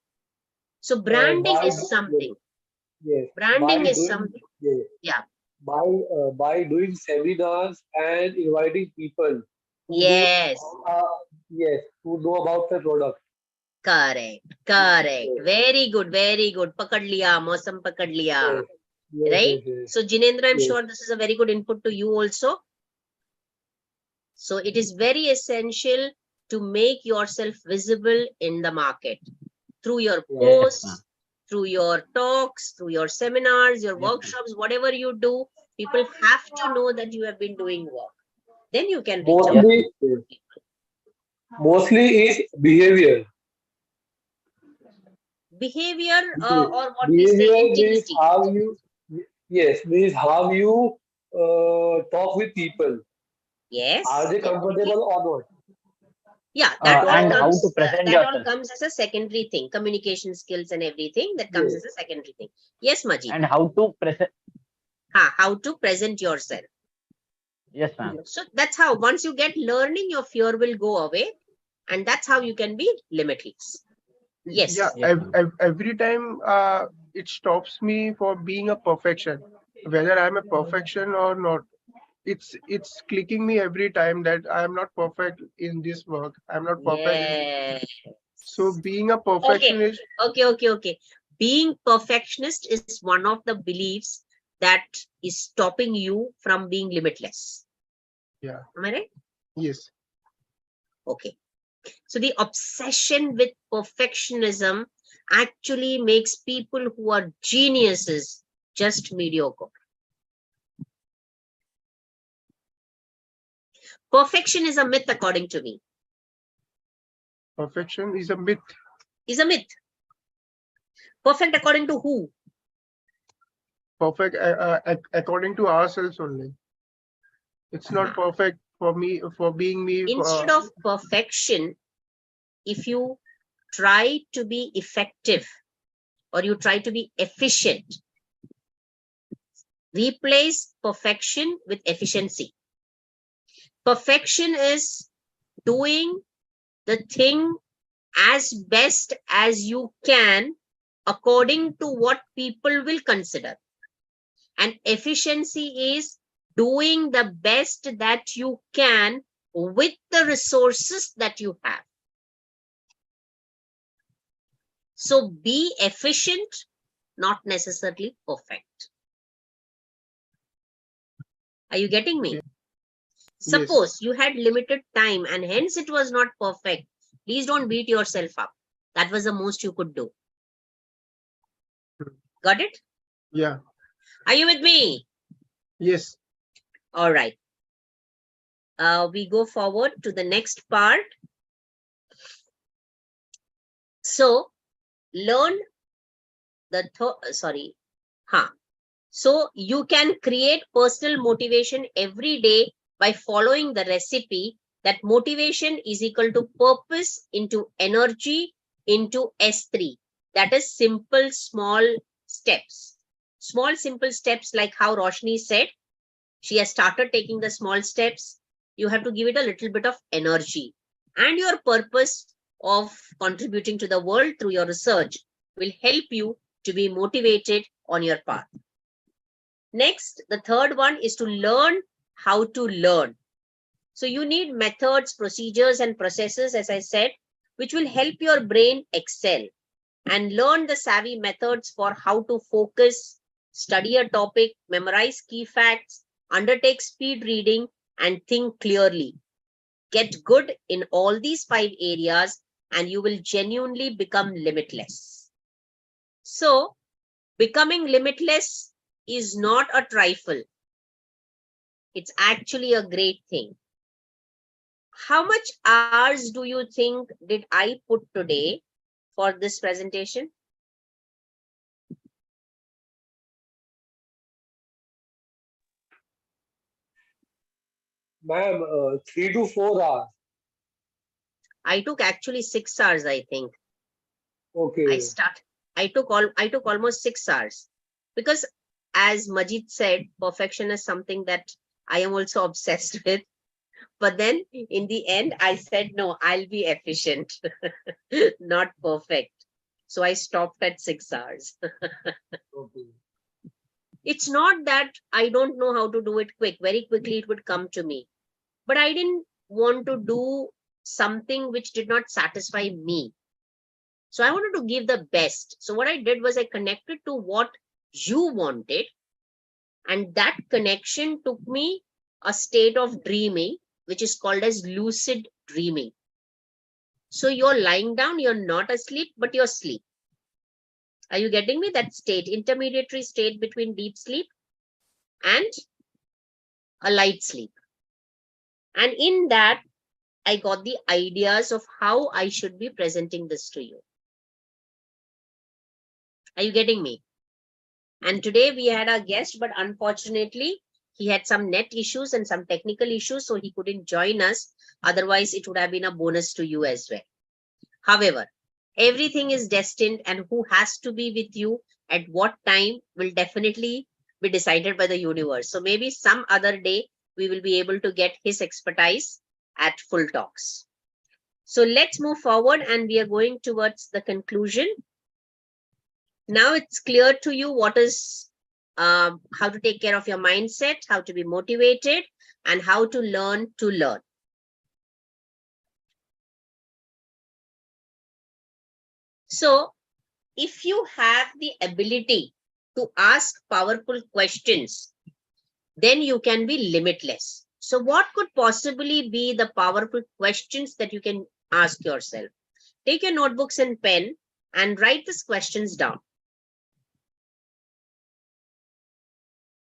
So branding is something. Yes. Branding By is doing- something. Yes. Yeah. By doing seminars and inviting people. To Yes. Yes. To know about the product. Correct. Very good. Pakad liya, mausam pakad liya. Yes. Right? Yes. So Jinendra, I'm Yes. sure this is a very good input to you also. So it is very essential to make yourself visible in the market through your posts, through your talks, through your seminars, your workshops, whatever you do. People have to know that you have been doing work. Then you can reach out. Mostly is behavior. Behavior or what we say, Behavior means intimacy. how you, means how you talk with people. Yes. Are they comfortable or not? Yeah, that and how comes, to present that all yourself. comes as a secondary thing. Communication skills and everything that comes as a secondary thing. Yes, Majid. And how to present. How to present yourself. Yes, ma'am. So that's how, once you get learning, your fear will go away, and that's how you can be limitless. Yes. Yeah. Every time it stops me for being a perfection, whether I'm a perfection or not. It's clicking me every time that I am not perfect in this work. I'm not perfect. Yes. So being a perfectionist. Okay. Being perfectionist is one of the beliefs that is stopping you from being limitless. Yeah. Am I right? Yes. Okay. So the obsession with perfectionism actually makes people who are geniuses just mediocre. Perfection is a myth, according to me. Perfection is a myth. Is a myth. Perfect according to who? Perfect according to ourselves only. It's not perfect for me, for being me. Instead of perfection, if you try to be effective or you try to be efficient, replace perfection with efficiency. Perfection is doing the thing as best as you can according to what people will consider. And efficiency is doing the best that you can with the resources that you have. So be efficient, not necessarily perfect. Are you getting me? Yes. Suppose you had limited time and hence it was not perfect. Please don't beat yourself up. That was the most you could do. Got it? Yeah. Are you with me? Yes. All right. We go forward to the next part. So learn the So you can create personal motivation every day by following the recipe that motivation is equal to purpose into energy into S3. That is simple, small steps. Small, simple steps, like how Roshni said. She has started taking the small steps. You have to give it a little bit of energy. And your purpose of contributing to the world through your research will help you to be motivated on your path. Next, the third one is to learn how to learn. So you need methods, procedures, and processes, as I said, which will help your brain excel, and learn the savvy methods for how to focus, study a topic, memorize key facts, undertake speed reading, and think clearly. Get good in all these 5 areas, and you will genuinely become limitless. So, becoming limitless is not a trifle. It's actually a great thing. How much hours do you think did I put today for this presentation? Ma'am, 3 to 4 hours. I took actually 6 hours, I think. Okay. I took almost 6 hours, because as Majid said, perfection is something that I am also obsessed with. But then in the end, I said, no, I'll be efficient, not perfect. So I stopped at 6 hours. Okay. It's not that I don't know how to do it quick. Very quickly it would come to me. But I didn't want to do something which did not satisfy me. So I wanted to give the best. So what I did was I connected to what you wanted. And that connection took me a state of dreaming, which is called as lucid dreaming. So you're lying down, you're not asleep, but you're asleep. Are you getting me? That state, intermediary state between deep sleep and a light sleep. And in that, I got the ideas of how I should be presenting this to you. Are you getting me? And today we had our guest, but unfortunately, he had some net issues and some technical issues, so he couldn't join us. Otherwise, it would have been a bonus to you as well. However, everything is destined, and who has to be with you at what time will definitely be decided by the universe. So maybe some other day we will be able to get his expertise at Full Talks. So let's move forward, and we are going towards the conclusion. Now it's clear to you what is how to take care of your mindset, how to be motivated, and how to learn to learn. So if you have the ability to ask powerful questions, then you can be limitless. So what could possibly be the powerful questions that you can ask yourself? Take your notebooks and pen and write these questions down.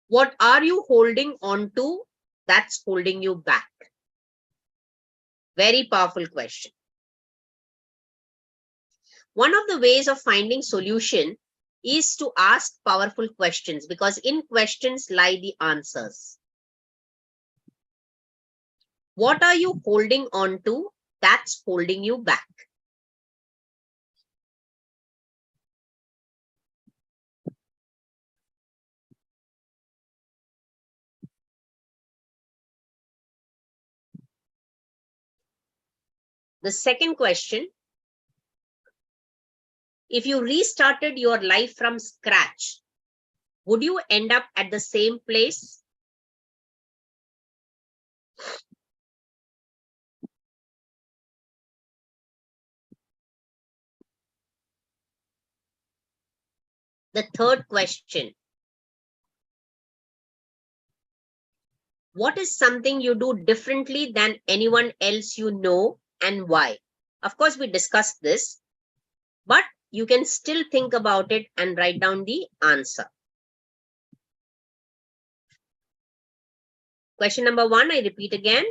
What are you holding on to that's holding you back? Very powerful question. One of the ways of finding solution is to ask powerful questions, because in questions lie the answers. What are you holding on to that's holding you back? The second question, if you restarted your life from scratch, would you end up at the same place? The third question, What is something you do differently than anyone else you know, and why? Of course, we discussed this, but you can still think about it and write down the answer. Question number 1, I repeat again.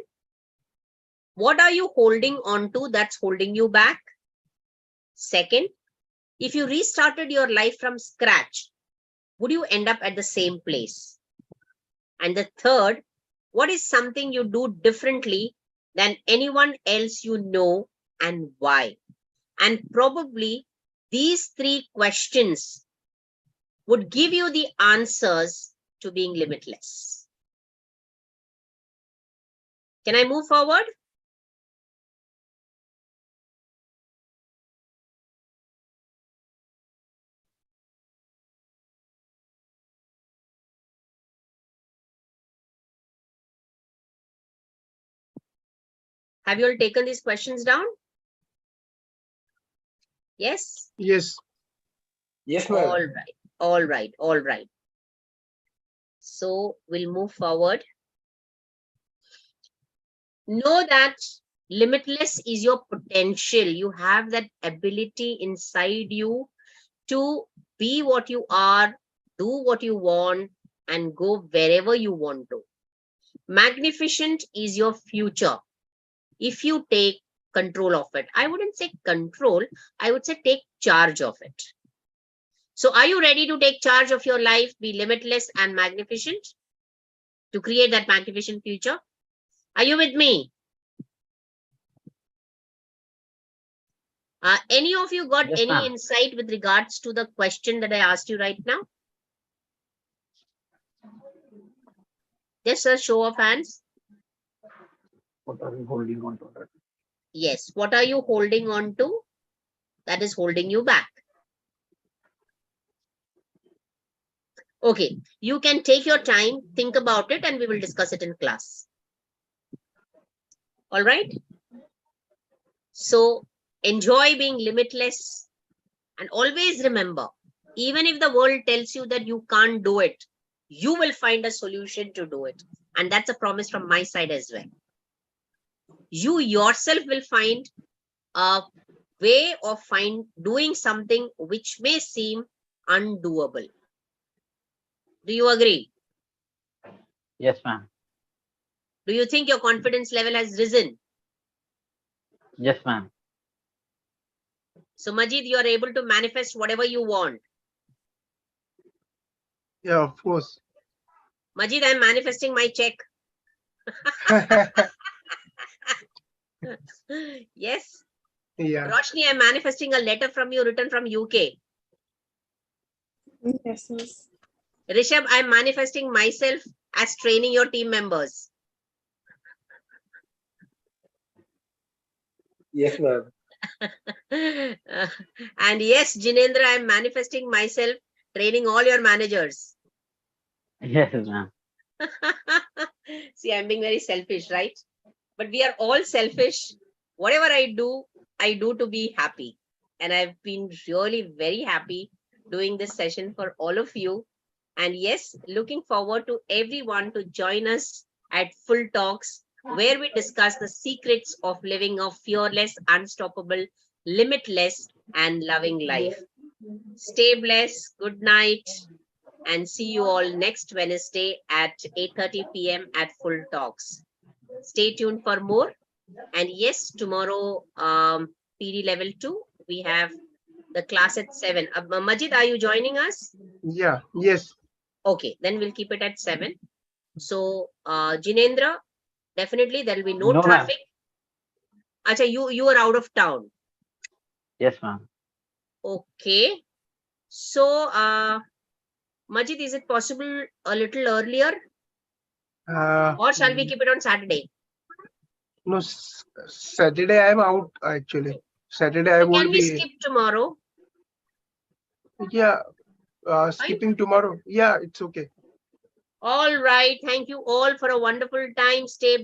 What are you holding on to that's holding you back? Second, if you restarted your life from scratch, would you end up at the same place? And the third, what is something you do differently than anyone else you know, and why? And probably these 3 questions would give you the answers to being limitless. Can I move forward? Have you all taken these questions down? Yes? Yes. Yes, All ma'am. right, all right, all right. So we'll move forward. Know that limitless is your potential. You have that ability inside you to be what you are, do what you want, and go wherever you want to. Magnificent is your future if you take control of it. I wouldn't say control, I would say take charge of it. So are you ready to take charge of your life, be limitless and magnificent, to create that magnificent future? Are you with me? Any of you got Yes, any ma'am. insight with regards to the question that I asked you right now? Just a show of hands. What are you holding on to? Yes. What are you holding on to that is holding you back? Okay. You can take your time, think about it, and we will discuss it in class. All right. So enjoy being limitless, and always remember, even if the world tells you that you can't do it, you will find a solution to do it. And that's a promise from my side as well. You yourself will find a way of doing something which may seem undoable. Do you agree? Yes, ma'am. Do you think your confidence level has risen? Yes, ma'am. So Majid, you are able to manifest whatever you want. Yeah, of course. Majid, I'm manifesting my check. Yes. Yeah. Roshni, I'm manifesting a letter from you written from UK. Yes, yes. Rishabh, I'm manifesting myself as training your team members. Yes, ma'am. And yes, Jinendra, I'm manifesting myself training all your managers. Yes, ma'am. See, I'm being very selfish, right? But we are all selfish. Whatever I do to be happy. And I've been really very happy doing this session for all of you. And yes, looking forward to everyone to join us at Full Talks, where we discuss the secrets of living a fearless, unstoppable, limitless, and loving life. Stay blessed. Good night. And see you all next Wednesday at 8:30 p.m. at Full Talks. Stay tuned for more. And yes, tomorrow, PD level 2, we have the class at 7. Majid, are you joining us? Yeah. Yes. Okay, then we'll keep it at 7. So, Jinendra, definitely there will be no No, ma'am. traffic. Acha, you are out of town. Yes, ma'am. Okay. So, Majid, is it possible a little earlier? Or shall we keep it on Saturday? No, Saturday I'm out actually. Saturday I So can won't we be. skip tomorrow? Yeah. Skipping tomorrow. Yeah, it's okay. All right. Thank you all for a wonderful time. Stay